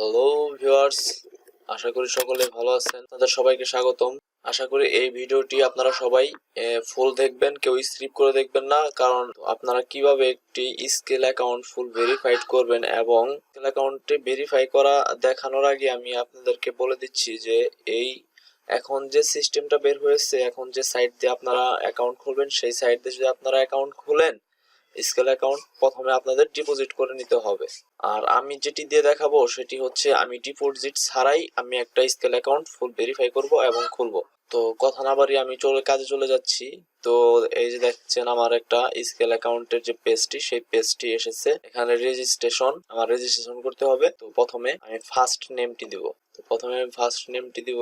Hello viewers, আশা করি সকলে ভালো আছেন। তাদের সবাইকে স্বাগতম। আশা করি এই ভিডিওটি আপনারা সবাই ফুল দেখবেন, কেউ স্কিপ করে দেখবেন না। কারণ আপনারা কিভাবে একটি স্কিল অ্যাকাউন্ট ফুল ভেরিফাইড করবেন এবং স্কিল অ্যাকাউন্টে ভেরিফাই করা দেখানোর আগে আমি আপনাদেরকে বলে দিচ্ছি যে এই এখন যে সিস্টেমটা বের হয়েছে, এখন যে সাইট দিয়ে আপনারা অ্যাকাউন্ট খুলবেন, সেই সাইট দিয়ে যদি আপনারা অ্যাকাউন্ট খুলেন, স্কিল অ্যাকাউন্ট প্রথমে আপনাদের ডিপোজিট করে নিতে হবে। আর আমি যেটি দিয়ে দেখাবো সেটি হচ্ছে আমি ডিপোজিট ছাড়াই আমি একটা স্কিল অ্যাকাউন্ট ফুল ভেরিফাই করব এবং খুলবো। তো কথা না বাড়িয়ে আমি কাজে চলে যাচ্ছি। তো এই যে দেখছেন আমার একটা স্কিল অ্যাকাউন্টের যে পেজটি, সেই পেজটি এসেছে। এখানে আমার রেজিস্ট্রেশন করতে হবে। তো প্রথমে আমি ফার্স্ট নেমটি দিব।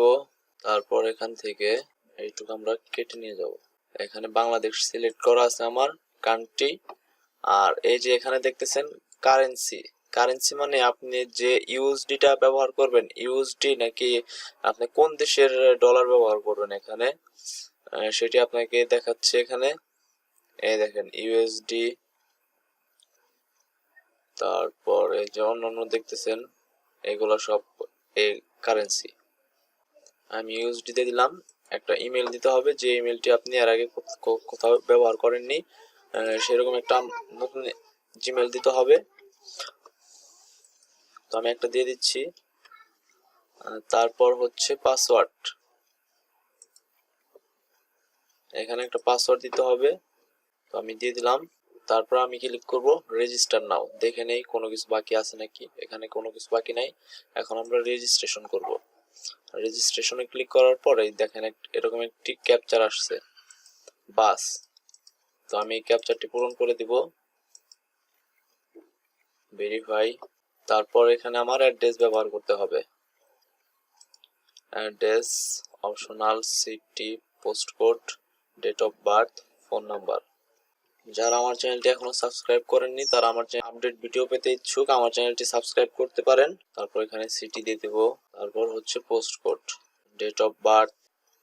তারপর এখান থেকে এইটুকু আমরা কেটে নিয়ে যাব। এখানে বাংলাদেশ সিলেক্ট করা আছে আমার কান্ট্রি। আর এই যে এখানে দেখতেছেন কারেন্সি মানে আপনি যে ইউএসডিটা ব্যবহার করবেন, ইউএসডি নাকি আপনি কোন দেশের ডলার ব্যবহার করবেন এখানে সেটি আপনাকে দেখাচ্ছে। এখানে এই দেখেন ইউএসডি, তারপর এই যে অন্যান্য দেখতেছেন, এগুলো সব এই কারেন্সি। আমি ইউএসডি তে দিলাম। একটা ইমেল দিতে হবে, যে ইমেলটি আপনি এর আগে কোথাও ব্যবহার করেননি, সেরকম একটা নতুন জিমেল দিতে হবে। তো আমি একটা দিয়ে দিচ্ছি। তারপর হচ্ছে পাসওয়ার্ড, এখানে একটা পাসওয়ার্ড দিতে হবে। তো আমি দিয়ে দিলাম। তারপর আমি ক্লিক করব রেজিস্টার নাও। দেখে নেই কোনো কিছু বাকি আছে নাকি। এখানে কোনো কিছু বাকি নাই। এখন আমরা রেজিস্ট্রেশন করব। রেজিস্ট্রেশনে ক্লিক করার পরে দেখেন এরকম একটি ক্যাপচার আসছে, বাস। তো আমি এই ক্যাপচারটি পূরণ করে দিব, ভেরিফাই। তারপর এখানে আমার অ্যাড্রেস ব্যবহার করতে হবে। Address, optional, city, postcode, date of birth, phone number. যারা আমার চ্যানেলটি এখনো সাবস্ক্রাইব করেননি তারা আমার আপডেট ভিডিও পেতে ইচ্ছুক, আমার চ্যানেলটি সাবস্ক্রাইব করতে পারেন। তারপর এখানে সিটি দিয়ে দেব, তারপর হচ্ছে পোস্টকোড, ডেট অফ বার্থ,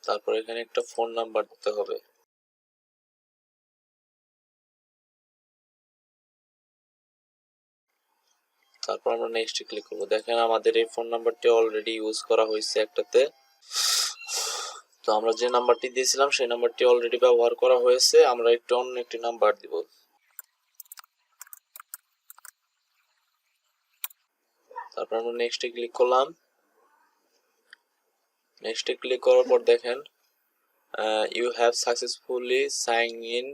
তারপর এখানে একটা ফোন নাম্বার দিতে হবে। তারপর আমরা নেক্সট ক্লিক করব। দেখেন আমাদের এই ফোন নাম্বারটি অলরেডি ইউজ করা হয়েছে একটাতে। তো আমরা যে নাম্বারটি দিয়েছিলাম সেই নাম্বারটি অলরেডি ব্যবহার করা হয়েছে। আমরা একটু অন্য একটি নাম্বার দিব। তারপর আমরা নেক্সটে ক্লিক করলাম। নেক্সটে ক্লিক করার পর দেখেন you have successfully sign in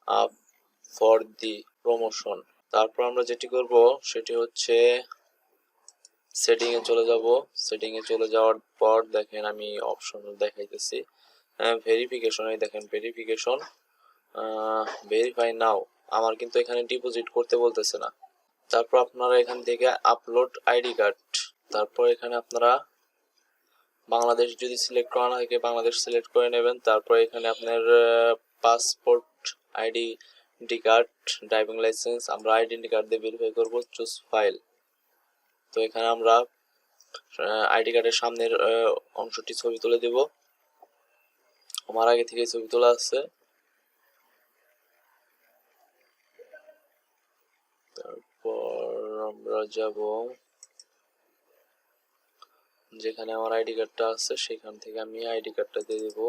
up for the promotion. তারপর আমরা যেটি করব সেটি হচ্ছে সেটিং এ চলে যাব। সেটিং এ চলে যাওয়ার পর দেখেন আমি অপশন দেখাইতেছি, ভেরিফিকেশন। এই দেখেন ভেরিফিকেশন, ভেরিফাই নাও। আমার কিন্তু এখানে ডিপোজিট করতে বলতেছে না। তারপর আপনারা এখান থেকে আপলোড আইডি কার্ড। তারপর এখানে আপনারা বাংলাদেশ যদি সিলেক্ট করা না থাকে বাংলাদেশ সিলেক্ট করে নেবেন। তারপর এখানে আপনার passport, identity card, driving licence. আমরা আইডেন্টি কার্ড দিয়ে ভেরিফাই করব। Choose file. তো এখানে আমরা আইডি কার্ডের সামনের অংশটি ছবি তুলে দেব। আমার আগে থেকে ছবি তোলা আছে। তারপর আমরা যাব যেখানে আমার আইডি কার্ডটা আছে, সেখান থেকে আমি আইডি কার্ডটা দিয়ে দেব।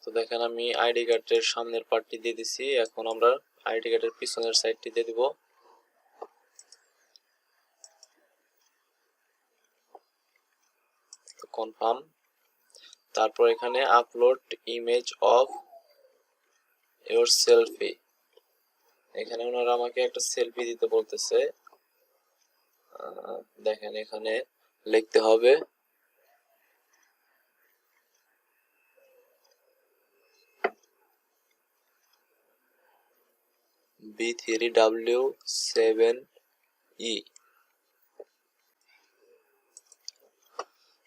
তো দেখেন আমি আইডি কার্ডের সামনের পার্টটি দিয়ে দিছি। এখন আমরা আইডি কার্ডের পিছনের সাইডটি দিয়ে দিব। কনফার্ম। তারপর এখানে upload image of your selfie. এখানে ওনারা আমাকে একটা সেলফি দিতে বলতেছে। দেখেন এখানে লিখতে হবে B3W7E।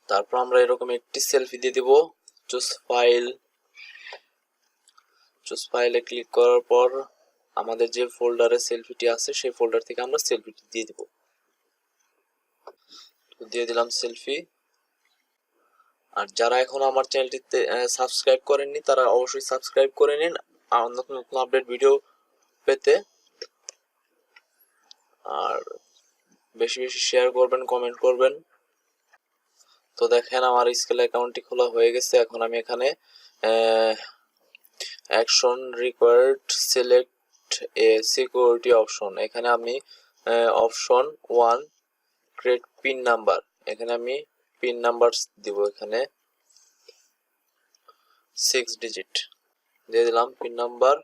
তারপর আমরা এরকম একটি সেলফি দিয়ে দিব। চুজ ফাইলে ক্লিক করার পর আমাদের যে ফোল্ডারে সেলফিটি আছে সেই ফোল্ডার থেকে আমরা সেলফিটি দিয়ে দিব। দিয়ে দিলাম সেলফি। আর যারা এখনো আমার চ্যানেলটিতে সাবস্ক্রাইব করেননি তারা অবশ্যই সাবস্ক্রাইব করে নিন আর নতুন নতুন আপডেট ভিডিও পেতে। আর বেশি বেশি শেয়ার করবেন, কমেন্ট করবেন। তো দেখেন আমার স্কেল অ্যাকাউন্টটি খোলা হয়ে গেছে। এখন আমি এখানে অ্যাকশন রিকোয়ার্ড সিলেক্ট এ সিকিউরিটি অপশন, এখানে আমি অপশন 1 ক্রিয়েট পিন নাম্বার, এখানে আমি পিন নাম্বার দিব, এখানে 6 ডিজিট দিয়ে দিলাম পিন নাম্বার।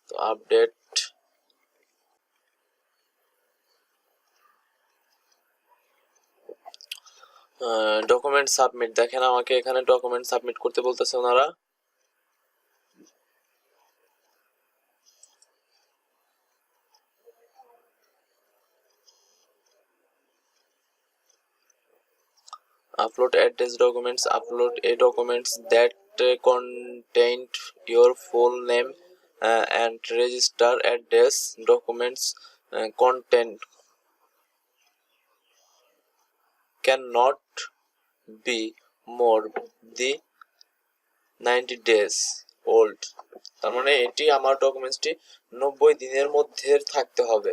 তো আপডেট ডকুমেন্ট সাবমিট, দেখেন আমাকে এখানে ডকুমেন্ট সাবমিট করতে বলতেছে ওনারা। Upload address documents. Upload a documents that contain your full name and register address. Documents content cannot be more than 90 days old. তার মানে এটি আমার ডকুমেন্টসটি 90 দিনের মধ্যে থাকতে হবে।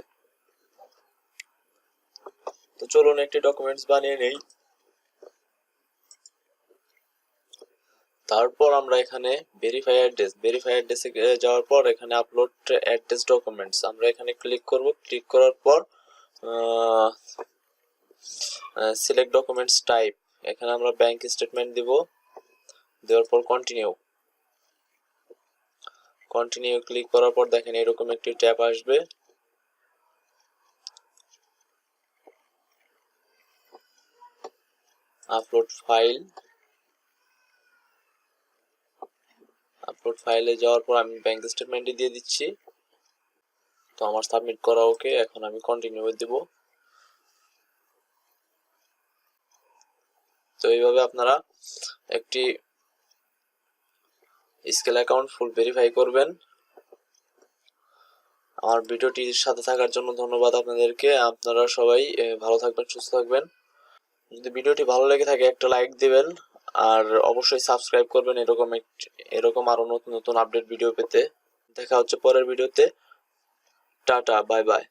তো চলুন একটি ডকুমেন্টস বানিয়ে নেই। তারপর আমরা এখানে ভেরিফাই অ্যাড্রেসে যাওয়ার পর এখানে আপলোড অ্যাড্রেস ডকুমেন্টস আমরা এখানে ক্লিক করব। ক্লিক করার পর সিলেক্ট ডকুমেন্টস টাইপ, এখানে আমরা ব্যাংক স্টেটমেন্ট দিব। দেওয়ার পর কন্টিনিউ ক্লিক করার পর দেখেন এরকম একটি ট্যাব আসবে। আপলোড ফাইলে যাওয়ার পর আমি ব্যাংক স্টেটমেন্টটি দিয়ে দিচ্ছি। তো আমার সাবমিট করা ওকে, এখন আমি কন্টিনিউ দেব। তো এইভাবে আপনারা একটি স্কেল অ্যাকাউন্ট ফুল ভেরিফাই করবেন। আমার ভিডিওটির সাথে থাকার জন্য ধন্যবাদ আপনাদেরকে। আপনারা সবাই ভালো থাকবেন, সুস্থ থাকবেন। যদি ভিডিওটি ভালো লেগে থাকে একটা লাইক দিবেন আর অবশ্যই সাবস্ক্রাইব করবেন এরকম আরো নতুন নতুন আপডেট ভিডিও পেতে। দেখা হচ্ছে পরের ভিডিওতে। Tata, bye bye.